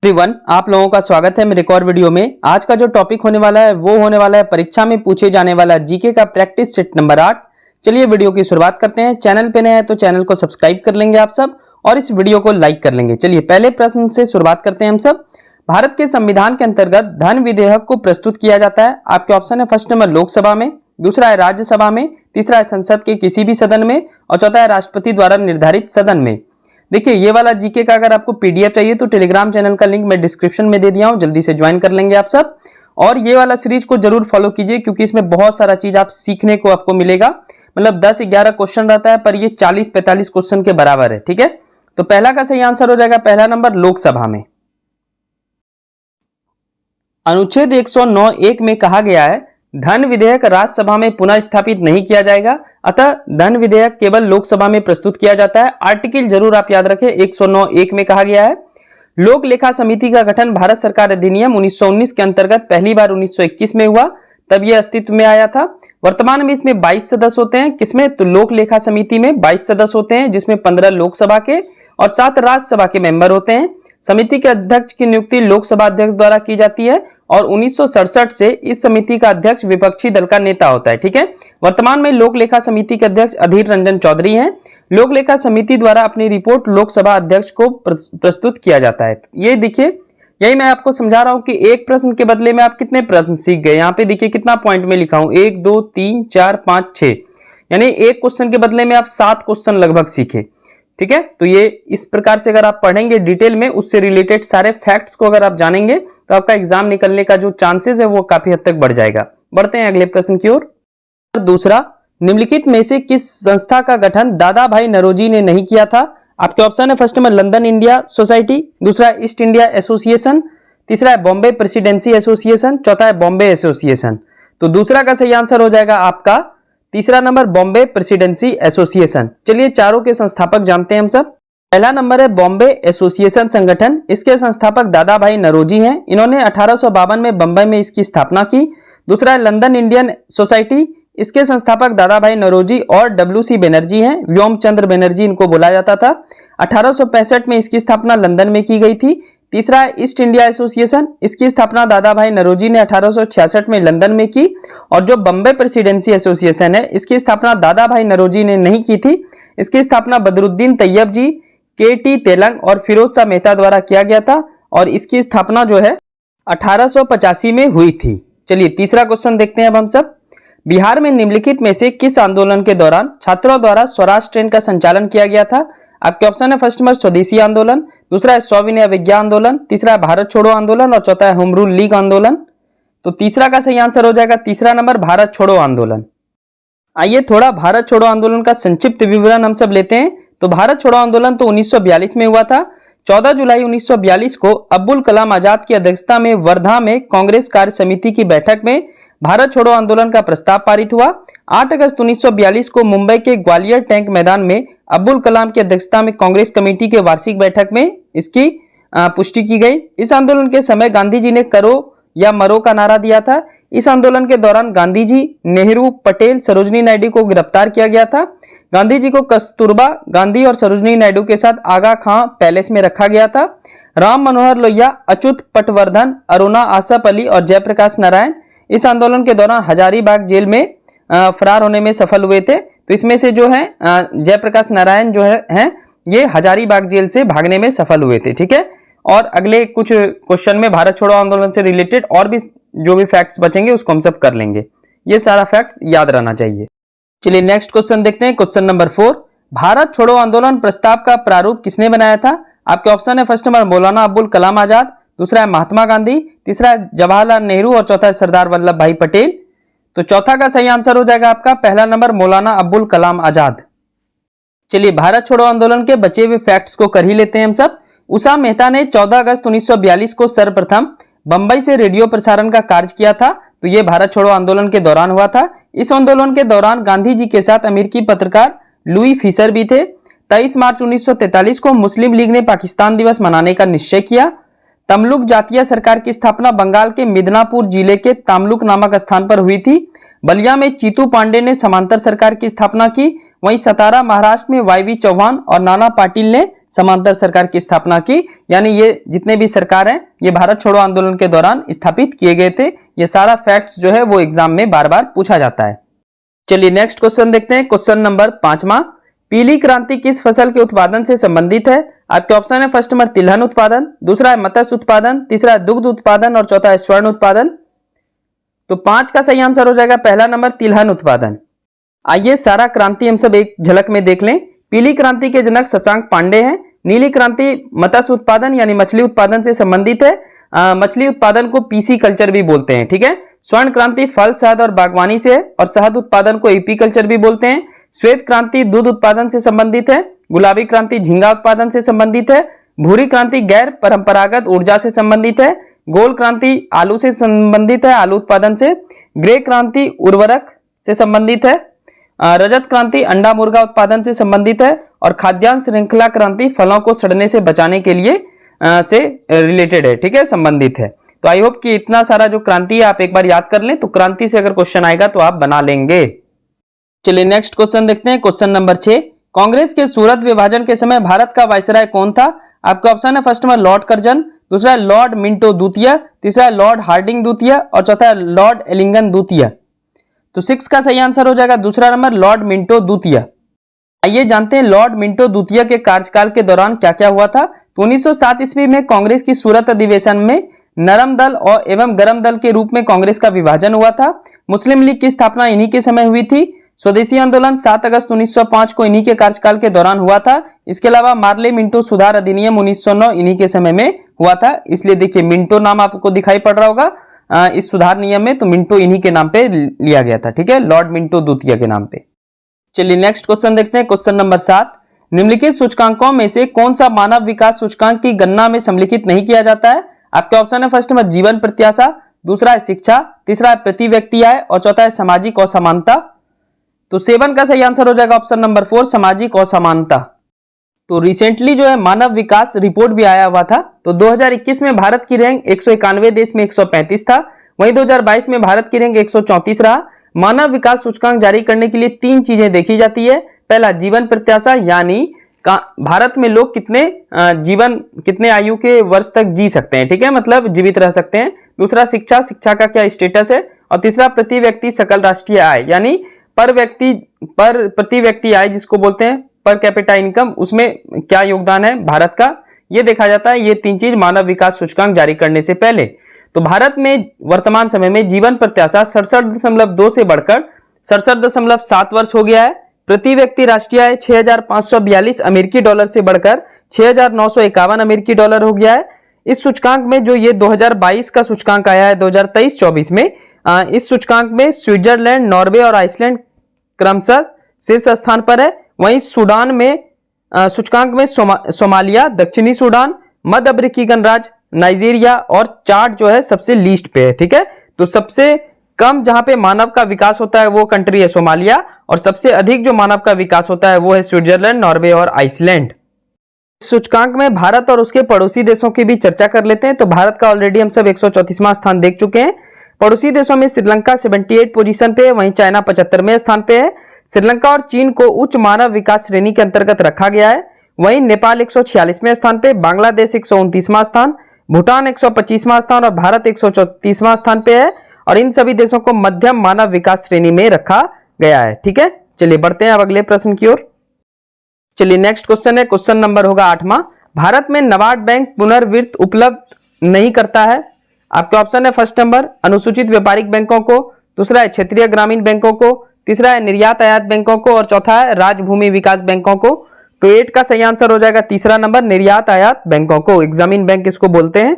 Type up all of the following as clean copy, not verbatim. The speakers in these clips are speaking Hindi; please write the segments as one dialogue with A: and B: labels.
A: एवरीवन, आप लोगों का स्वागत है मेरे एक और वीडियो में। आज का जो टॉपिक होने वाला है वो होने वाला है परीक्षा में पूछे जाने वाला जीके का प्रैक्टिस सेट नंबर 8। चलिए वीडियो की शुरुआत करते हैं। चैनल पे नए हैं तो चैनल को सब्सक्राइब कर लेंगे आप सब और इस वीडियो को लाइक कर लेंगे। चलिए पहले प्रश्न से शुरुआत करते हैं हम सब। भारत के संविधान के अंतर्गत धन विधेयक को प्रस्तुत किया जाता है। आपके ऑप्शन है फर्स्ट नंबर लोकसभा में, दूसरा है राज्यसभा में, तीसरा है संसद के किसी भी सदन में और चौथा है राष्ट्रपति द्वारा निर्धारित सदन में। देखिए ये वाला जीके का अगर आपको पीडीएफ चाहिए तो टेलीग्राम चैनल का लिंक मैं डिस्क्रिप्शन में दे दिया हूं, जल्दी से ज्वाइन कर लेंगे आप सब। और ये वाला सीरीज को जरूर फॉलो कीजिए क्योंकि इसमें बहुत सारा चीज आप सीखने को आपको मिलेगा। मतलब 10-11 क्वेश्चन रहता है पर ये 40-45 क्वेश्चन के बराबर है। ठीक है, तो पहला का सही आंसर हो जाएगा पहला नंबर लोकसभा में। अनुच्छेद 109(1) में कहा गया है धन विधेयक राज्यसभा में पुनः स्थापित नहीं किया जाएगा, अतः धन विधेयक केवल लोकसभा में प्रस्तुत किया जाता है। आर्टिकल जरूर आप याद रखें, 109(1) में कहा गया है लोक लेखा समिति का गठन भारत सरकार अधिनियम 1919 के अंतर्गत पहली बार 1921 में हुआ, तब यह अस्तित्व में आया था। वर्तमान में इसमें 22 सदस्य होते हैं। किसमें? तो लोक लेखा समिति में 22 सदस्य होते हैं जिसमें 15 लोकसभा के और 7 राज्यसभा के मेंबर होते हैं। समिति के अध्यक्ष की नियुक्ति लोकसभा अध्यक्ष द्वारा की जाती है और 1967 से इस समिति का अध्यक्ष विपक्षी दल का नेता होता है। ठीक है, वर्तमान में लोक लेखा समिति के अध्यक्ष अधीर रंजन चौधरी हैं। लोक लेखा समिति द्वारा अपनी रिपोर्ट लोकसभा अध्यक्ष को प्रस्तुत किया जाता है। ये देखिए, यही मैं आपको समझा रहा हूं कि एक प्रश्न के बदले में आप कितने प्रश्न सीख गए। यहाँ पे देखिए कितना पॉइंट में लिखा हूं, 1 2 3 4 5 6, यानी एक क्वेश्चन के बदले में आप 7 क्वेश्चन लगभग सीखे। ठीक है, तो ये इस प्रकार से अगर आप पढ़ेंगे डिटेल में, उससे रिलेटेड सारे फैक्ट्स को अगर आप जानेंगे तो आपका एग्जाम निकलने का जो चांसेस है वो काफी हद तक बढ़ जाएगा। बढ़ते हैं अगले प्रश्न की ओर। दूसरा, निम्नलिखित में से किस संस्था का गठन दादा भाई नौरोजी ने नहीं किया था? आपके ऑप्शन है first number London India society, दूसरा ईस्ट इंडिया एसोसिएशन, तीसरा है बॉम्बे प्रेसिडेंसी एसोसिएशन, चौथा है बॉम्बे एसोसिएशन। तो दूसरा का सही आंसर हो जाएगा आपका तीसरा नंबर बॉम्बे प्रेसिडेंसी एसोसिएशन। चलिए चारों के संस्थापक जानते हैं हम सब। पहला नंबर है बॉम्बे एसोसिएशन संगठन। इसके संस्थापक दादा भाई नौरोजी हैं। इन्होंने 1852 में बंबई में इसकी स्थापना की। दूसरा है लंदन इंडियन सोसाइटी। इसके संस्थापक दादा भाई नौरोजी और WC बनर्जी हैं। व्योम चंद्र बनर्जी इनको बोला जाता था। 1865 में इसकी स्थापना लंदन में की गई थी। तीसरा है ईस्ट इंडिया एसोसिएशन। इसकी स्थापना दादा भाई नौरोजी ने 1866 में लंदन में की। और जो बम्बई प्रेसिडेंसी एसोसिएशन है इसकी स्थापना दादा भाई नौरोजी ने नहीं की थी। इसकी स्थापना बदरुद्दीन तैयब जी, KT तेलंग और फिरोज शाह मेहता द्वारा किया गया था और इसकी स्थापना जो है 1885 में हुई थी। चलिए तीसरा क्वेश्चन देखते हैं अब हम सब। बिहार में निम्नलिखित में से किस आंदोलन के दौरान छात्रों द्वारा स्वराज ट्रेन का संचालन किया गया था? आपके ऑप्शन है फर्स्ट नंबर स्वदेशी आंदोलन, दूसरा है सविनय अवज्ञा आंदोलन, तीसरा है भारत छोड़ो आंदोलन और चौथा है होम रूल लीग आंदोलन। तो तीसरा का सही आंसर हो जाएगा तीसरा नंबर भारत छोड़ो आंदोलन। आइए थोड़ा भारत छोड़ो आंदोलन का संक्षिप्त विवरण हम सब लेते हैं। तो भारत छोड़ो आंदोलन तो 1942 में हुआ था। 14 जुलाई 1942 को अब्दुल कलाम आजाद की अध्यक्षता में वर्धा में कांग्रेस कार्य समिति की बैठक में भारत छोड़ो आंदोलन का प्रस्ताव पारित हुआ। 8 अगस्त 1942 को मुंबई के ग्वालियर टैंक मैदान में अब्दुल कलाम की अध्यक्षता में कांग्रेस कमेटी के वार्षिक बैठक में इसकी पुष्टि की गई। इस आंदोलन के समय गांधी जी ने करो या मरो का नारा दिया था। इस आंदोलन के दौरान गांधी जी, नेहरू, पटेल, सरोजनी नायडू को गिरफ्तार किया गया था। गांधी जी को कस्तूरबा गांधी और सरोजनी नायडू के साथ आगा खां पैलेस में रखा गया था। राम मनोहर लोहिया, अच्युत पटवर्धन, अरुणा आसफ अली और जयप्रकाश नारायण इस आंदोलन के दौरान हजारीबाग जेल में फरार होने में सफल हुए थे। तो इसमें से जो है जयप्रकाश नारायण जो है ये हजारीबाग जेल से भागने में सफल हुए थे। ठीक है, और अगले कुछ क्वेश्चन में भारत छोड़ो आंदोलन से रिलेटेड और भी जो भी फैक्ट्स बचेंगे उसको हम सब कर लेंगे। ये सारा फैक्ट्स याद रहना चाहिए। चलिए नेक्स्ट क्वेश्चन देखते हैं, क्वेश्चन नंबर 4। भारत छोड़ो आंदोलन प्रस्ताव का प्रारूप किसने बनाया था? आपके ऑप्शन है फर्स्ट नंबर मौलाना अब्दुल कलाम आजाद, दूसरा है महात्मा गांधी, तीसरा है जवाहरलाल नेहरू और चौथा है सरदार वल्लभ भाई पटेल। तो चौथा का सही आंसर हो जाएगा आपका पहला नंबर मौलाना अब्दुल कलाम आजाद। चलिए भारत छोड़ो आंदोलन के बचे हुए फैक्ट्स को कर ही लेते हैं हम सब। उषा मेहता ने 14 अगस्त 1942 को सर्वप्रथम बंबई से रेडियो प्रसारण का कार्य किया था। तो यह भारत छोड़ो आंदोलन के दौरान हुआ था। इस आंदोलन के दौरान गांधी जी के साथ अमेरिकी पत्रकार लुई फिशर भी थे। 23 मार्च 1943 को मुस्लिम लीग ने पाकिस्तान दिवस मनाने का निश्चय किया। तमलुक जातीय सरकार की स्थापना बंगाल के मिदनापुर जिले के तमलुक नामक स्थान पर हुई थी। बलिया में चीतू पांडे ने समांतर सरकार की स्थापना की। वहीं सतारा महाराष्ट्र में वाईवी चौहान और नाना पाटिल ने समांतर सरकार की स्थापना की। यानी ये जितने भी सरकार हैं ये भारत छोड़ो आंदोलन के दौरान स्थापित किए गए थे। ये सारा फैक्ट्स जो है वो एग्जाम में बार बार पूछा जाता है। चलिए नेक्स्ट क्वेश्चन देखते हैं। क्वेश्चन नंबर 5वां, पीली क्रांति किस फसल के उत्पादन से संबंधित है? आपके ऑप्शन है फर्स्ट नंबर तिलहन उत्पादन, दूसरा है मत्स्य उत्पादन, तीसरा है दुग्ध उत्पादन और चौथा है स्वर्ण उत्पादन। तो 5 का सही आंसर हो जाएगा पहला नंबर तिलहन उत्पादन। आइए सारा क्रांति हम सब एक झलक में देख लें। पीली क्रांति के जनक शशांक पांडे हैं। नीली क्रांति मत्स्य उत्पादन यानी मछली उत्पादन से संबंधित है। मछली उत्पादन को पीसी कल्चर भी बोलते हैं, ठीक है। स्वर्ण क्रांति फल, शहद और बागवानी से है और शहद उत्पादन को एपी कल्चर भी बोलते हैं। श्वेत क्रांति दूध उत्पादन से संबंधित है। गुलाबी क्रांति झींगा उत्पादन से संबंधित है। भूरी क्रांति गैर परंपरागत ऊर्जा से संबंधित है। गोल क्रांति आलू से संबंधित है, आलू उत्पादन से। ग्रे क्रांति उर्वरक से संबंधित है। रजत क्रांति अंडा मुर्गा उत्पादन से संबंधित है और खाद्यान्न श्रृंखला क्रांति फलों को सड़ने से बचाने के लिए से रिलेटेड है, ठीक है, संबंधित है। तो आई होप कि इतना सारा जो क्रांति है आप एक बार याद कर लें, तो क्रांति से अगर क्वेश्चन आएगा तो आप बना लेंगे। चलिए नेक्स्ट क्वेश्चन देखते हैं। क्वेश्चन नंबर 6, कांग्रेस के सूरत विभाजन के समय भारत का वायसराय कौन था? आपका ऑप्शन है फर्स्ट नंबर लॉर्ड कर्जन, दूसरा है लॉर्ड मिंटो द्वितीय, तीसरा है लॉर्ड हार्डिंग द्वितीय और चौथा है लॉर्ड एलिंगन द्वितीय। तो 6 का सही आंसर हो जाएगा दूसरा नंबर लॉर्ड मिंटो द्वितीय। आइए जानते हैं लॉर्ड मिंटो द्वितीय के कार्यकाल के दौरान क्या क्या हुआ था। तो 1907 ईस्वी में कांग्रेस की सूरत अधिवेशन में नरम दल और एवं गरम दल के रूप में कांग्रेस का विभाजन हुआ था। मुस्लिम लीग की स्थापना इन्हीं के समय हुई थी। स्वदेशी आंदोलन 7 अगस्त 1905 को इन्हीं के कार्यकाल के दौरान हुआ था। इसके अलावा मार्ले मिंटो सुधार अधिनियम 1909 इन्हीं के समय में हुआ था। इसलिए देखिए मिंटो नाम आपको दिखाई पड़ रहा होगा इस सुधार नियम में, तो मिंटो इन्हीं के नाम पे लिया गया था, ठीक है, लॉर्ड मिंटो द्वितीय के नाम पे। चलिए नेक्स्ट क्वेश्चन देखते हैं। क्वेश्चन नंबर 7, निम्नलिखित सूचकांकों में से कौन सा मानव विकास सूचकांक की गणना में सम्मिलित नहीं किया जाता है? आपके ऑप्शन है फर्स्ट नंबर जीवन प्रत्याशा, दूसरा है शिक्षा, तीसरा है प्रति व्यक्ति आय और चौथा है सामाजिक असमानता। तो 7 का सही आंसर हो जाएगा ऑप्शन नंबर 4 सामाजिक असमानता। तो रिसेंटली जो है मानव विकास रिपोर्ट भी आया हुआ था। तो 2021 में भारत की रैंक 191 देश में 135 था। वहीं 2022 में भारत की रैंक 134 रहा। मानव विकास सूचकांक जारी करने के लिए 3 चीजें देखी जाती है। पहला जीवन प्रत्याशा, यानी भारत में लोग कितने आयु के वर्ष तक जी सकते हैं, ठीक है, मतलब जीवित रह सकते हैं। दूसरा शिक्षा, शिक्षा का क्या स्टेटस है। और तीसरा प्रति व्यक्ति सकल राष्ट्रीय आय, यानी प्रति व्यक्ति आय जिसको बोलते हैं पर कैपिटा इनकम, उसमें क्या योगदान है भारत का, ये देखा जाता है। ये 3 चीज मानव विकास सूचकांक जारी करने से पहले। तो भारत में वर्तमान समय में जीवन प्रत्याशा 67.2 से बढ़कर 67.7 वर्ष हो गया है। प्रति व्यक्ति राष्ट्रीय आय 6,542 अमेरिकी डॉलर से बढ़कर 6,951 अमेरिकी डॉलर हो गया है। इस सूचकांक में जो ये 2022 का सूचकांक आया है 2023-24 में, इस सूचकांक में स्विट्जरलैंड, नॉर्वे और आइसलैंड क्रमशः शीर्ष स्थान पर है। वहीं सूडान में सूचकांक में सोमालिया, दक्षिणी सूडान, मध्य अफ्रीकी गणराज्य, नाइजीरिया और चाड जो है सबसे लीस्ट पे है, ठीक है। तो सबसे कम जहां पे मानव का विकास होता है वो कंट्री है सोमालिया, और सबसे अधिक जो मानव का विकास होता है वो है स्विट्जरलैंड, नॉर्वे और आइसलैंड। इस सूचकांक में भारत और उसके पड़ोसी देशों की भी चर्चा कर लेते हैं। तो भारत का ऑलरेडी हम सब 134वां स्थान देख चुके हैं। पड़ोसी देशों में श्रीलंका 78 पोजीशन पे है, वहीं चाइना 75वें स्थान पे है। श्रीलंका और चीन को उच्च मानव विकास श्रेणी के अंतर्गत रखा गया है। वहीं नेपाल 146वें स्थान पे, बांग्लादेश 129वां स्थान, भूटान 125वां स्थान और भारत 134वां स्थान पे है। और इन सभी देशों को मध्यम मानव विकास श्रेणी में रखा गया है, ठीक है। चलिए बढ़ते हैं अब अगले प्रश्न की ओर। चलिए नेक्स्ट क्वेश्चन है, क्वेश्चन नंबर होगा 8वां। भारत में नाबार्ड बैंक पुनर्वित्त उपलब्ध नहीं करता है। आपके ऑप्शन है फर्स्ट नंबर अनुसूचित व्यापारिक बैंकों को, दूसरा है क्षेत्रीय ग्रामीण बैंकों को, तीसरा है निर्यात आयात बैंकों को और चौथा है राज्य भूमि विकास बैंकों को। तो 8 का सही आंसर हो जाएगा तीसरा नंबर निर्यात आयात बैंकों को, एग्जामिन बैंक इसको बोलते हैं।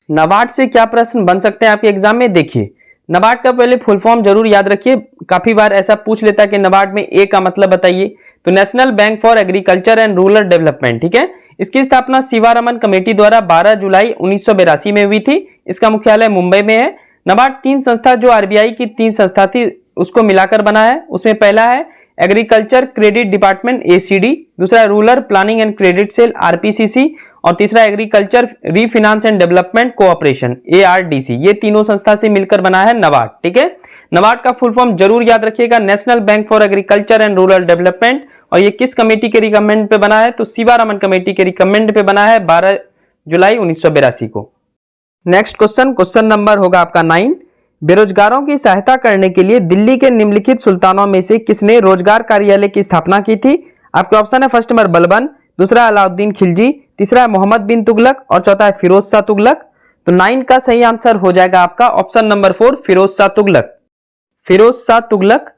A: नाबार्ड से क्या प्रश्न बन सकते हैं आपके एग्जाम में, देखिए नाबार्ड का पहले फुल फॉर्म जरूर याद रखिए। काफी बार ऐसा पूछ लेता है कि नाबार्ड में ए का मतलब बताइए। तो national bank for agriculture and rural development, ठीक है। इसकी स्थापना शिवारमन कमेटी द्वारा 12 जुलाई 1982 में हुई थी। इसका मुख्यालय मुंबई में है। नाबार्ड 3 संस्था जो आरबीआई की 3 संस्था थी उसको मिलाकर बना है। उसमें पहला है एग्रीकल्चर क्रेडिट डिपार्टमेंट ACD, दूसरा rural planning and credit sale RPCC और तीसरा agriculture रीफिनांस and development cooperation ARDC। ये तीनों संस्था से मिलकर बना है नाबार्ड। ठीक है, नाबार्ड का फुल फॉर्म जरूर याद रखिएगा, national bank for agriculture and rural development. और ये किस कमेटी के रिकमेंड पे बना है? तो शिवारामन कमेटी के रिकमेंड पे बना है 12 जुलाई 1982 को। नेक्स्ट क्वेश्चन नंबर होगा आपका 9। बेरोजगारों की सहायता करने के लिए दिल्ली के निम्नलिखित सुल्तानों में से किसने रोजगार कार्यालय की स्थापना की थी? आपके ऑप्शन है फर्स्ट नंबर बलबन, दूसरा अलाउद्दीन खिलजी, तीसरा है मोहम्मद बिन तुगलक और चौथा है फिरोज शाह तुगलक। तो 9 का सही आंसर हो जाएगा आपका ऑप्शन नंबर 4 फिरोज शाह तुगलक। फिरोज शाह तुगलक।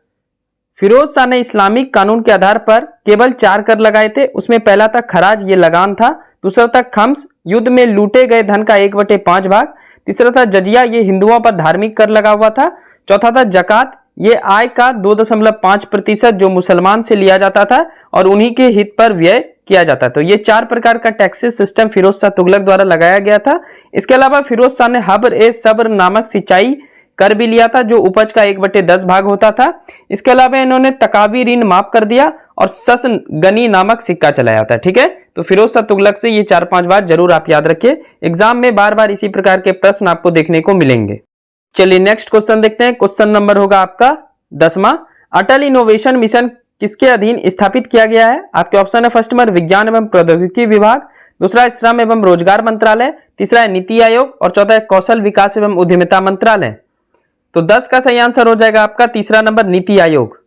A: फिरोज शाह ने इस्लामिक कानून के आधार पर केवल 4 कर लगाए थे। उसमें पहला था खराज, ये लगान था। दूसरा था खम्स, युद्ध में लूटे गए धन का 1/5 भाग। तीसरा था जजिया, ये हिंदुओं पर धार्मिक कर लगा हुआ था। चौथा था जकात, ये आय का 2.5% जो मुसलमान से लिया जाता था और उन्हीं के हित पर व्यय किया जाता। तो ये 4 प्रकार का टैक्सेस सिस्टम फिरोज शाह तुगलक द्वारा लगाया गया था। इसके अलावा फिरोज शाह ने हब्र ए सब्र नामक सिंचाई कर भी लिया था, जो उपज का 1/10 भाग होता था। इसके अलावा इन्होंने तकावी ऋण माफ कर दिया और सस गनी नामक सिक्का चलाया था। ठीक है, तो फिरोज शाह तुगलक से ये 4-5 बात जरूर आप याद रखिए, एग्जाम में बार बार इसी प्रकार के प्रश्न आपको देखने को मिलेंगे। चलिए नेक्स्ट क्वेश्चन देखते हैं। क्वेश्चन नंबर होगा आपका 10वां। अटल इनोवेशन मिशन किसके अधीन स्थापित किया गया है? आपके ऑप्शन है फर्स्ट नंबर विज्ञान एवं प्रौद्योगिकी विभाग, दूसरा है श्रम एवं रोजगार मंत्रालय, तीसरा है नीति आयोग और चौथा है कौशल विकास एवं उद्यमिता मंत्रालय। तो 10 का सही आंसर हो जाएगा आपका तीसरा नंबर नीति आयोग।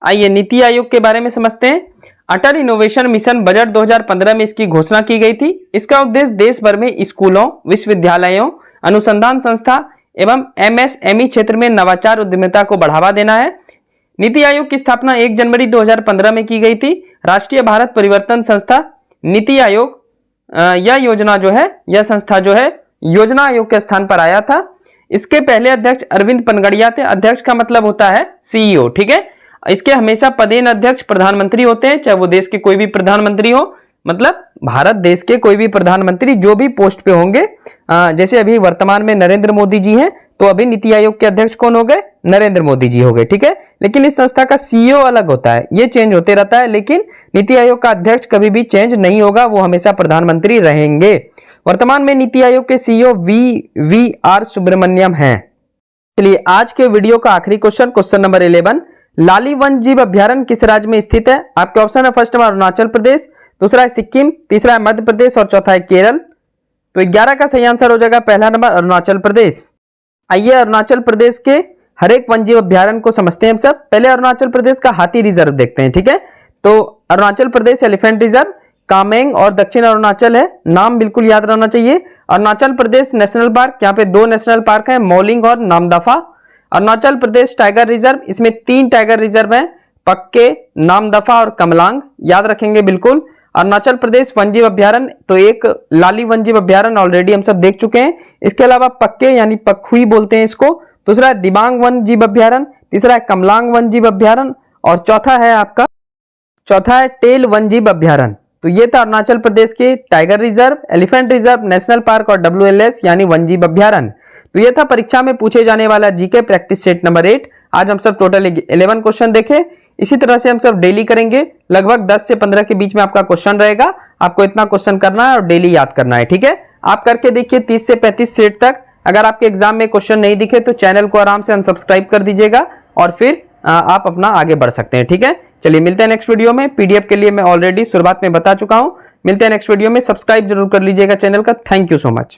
A: आइए नीति आयोग के बारे में समझते हैं। अटल इनोवेशन मिशन बजट 2015 में इसकी घोषणा की गई थी। इसका उद्देश्य देश भर में स्कूलों, विश्वविद्यालयों, अनुसंधान संस्था एवं MSME क्षेत्र में नवाचार उद्यमिता को बढ़ावा देना है। नीति आयोग की स्थापना 1 जनवरी 2015 में की गई थी। राष्ट्रीय भारत परिवर्तन संस्था नीति आयोग यह संस्था जो है योजना आयोग के स्थान पर आया था। इसके पहले अध्यक्ष अरविंद पनगड़िया थे। अध्यक्ष का मतलब होता है CEO। ठीक है, इसके हमेशा पदेन अध्यक्ष प्रधानमंत्री होते हैं, चाहे वो देश के कोई भी प्रधानमंत्री हो, मतलब भारत देश के कोई भी प्रधानमंत्री जो भी पोस्ट पे होंगे। जैसे अभी वर्तमान में नरेंद्र मोदी जी हैं, तो अभी नीति आयोग के अध्यक्ष कौन हो गए? नरेंद्र मोदी जी हो गए। ठीक है, लेकिन इस संस्था का CEO अलग होता है, ये चेंज होते रहता है, लेकिन नीति आयोग का अध्यक्ष कभी भी चेंज नहीं होगा, वो हमेशा प्रधानमंत्री रहेंगे। वर्तमान में नीति आयोग के CEO VVR सुब्रमण्यम हैं। चलिए आज के वीडियो का आखिरी क्वेश्चन नंबर 11। लाली वन्य जीव अभ्यारण्य किस राज्य में स्थित है? आपके ऑप्शन है फर्स्ट नंबर अरुणाचल प्रदेश, दूसरा है सिक्किम, तीसरा है मध्य प्रदेश और चौथा है केरल। तो 11 का सही आंसर हो जाएगा पहला नंबर अरुणाचल प्रदेश। आइए अरुणाचल प्रदेश के हर एक वन्य जीव अभ्यारण्य को समझते हैं हम सब। पहले अरुणाचल प्रदेश का हाथी रिजर्व देखते हैं। ठीक है, तो अरुणाचल प्रदेश एलिफेंट रिजर्व, कामेंग और दक्षिण अरुणाचल है, नाम बिल्कुल याद रहना चाहिए। अरुणाचल प्रदेश नेशनल पार्क, यहाँ पे 2 नेशनल पार्क है, मौलिंग और नामदफा। अरुणाचल प्रदेश टाइगर रिजर्व, इसमें 3 टाइगर रिजर्व हैं, पक्के, नामदफा और कमलांग, याद रखेंगे बिल्कुल। अरुणाचल प्रदेश वन्यजीव अभ्यारण्य, तो एक लाली वन्यजीव अभ्यारण्य ऑलरेडी हम सब देख चुके हैं। इसके अलावा पक्के यानी पखुई बोलते हैं इसको, दूसरा है दिबांग वन्यजीव अभ्यारण्य, तीसरा है कमलांग वन्यजीव अभ्यारण्य और चौथा है टेल वन्यजीव अभ्यारण्य। तो ये था अरुणाचल प्रदेश के tiger reserve, elephant reserve, national park और WLS यानी वन्यजीव अभ्यारण्य। तो ये था परीक्षा में पूछे जाने वाला जीके प्रैक्टिस सेट नंबर 8। आज हम सब टोटल 11 क्वेश्चन देखे। इसी तरह से हम सब डेली करेंगे, लगभग 10 से 15 के बीच में आपका क्वेश्चन रहेगा। आपको इतना क्वेश्चन करना है और डेली याद करना है। ठीक है, आप करके देखिए 30 से 35 सेट तक। अगर आपके एग्जाम में क्वेश्चन नहीं दिखे तो चैनल को आराम से अनसब्सक्राइब कर दीजिएगा और फिर आप अपना आगे बढ़ सकते हैं। ठीक है, चलिए मिलते हैं नेक्स्ट वीडियो में। PDF के लिए मैं ऑलरेडी शुरुआत में बता चुका हूं। मिलते हैं नेक्स्ट वीडियो में, सब्सक्राइब जरूर कर लीजिएगा चैनल का। Thank you so much.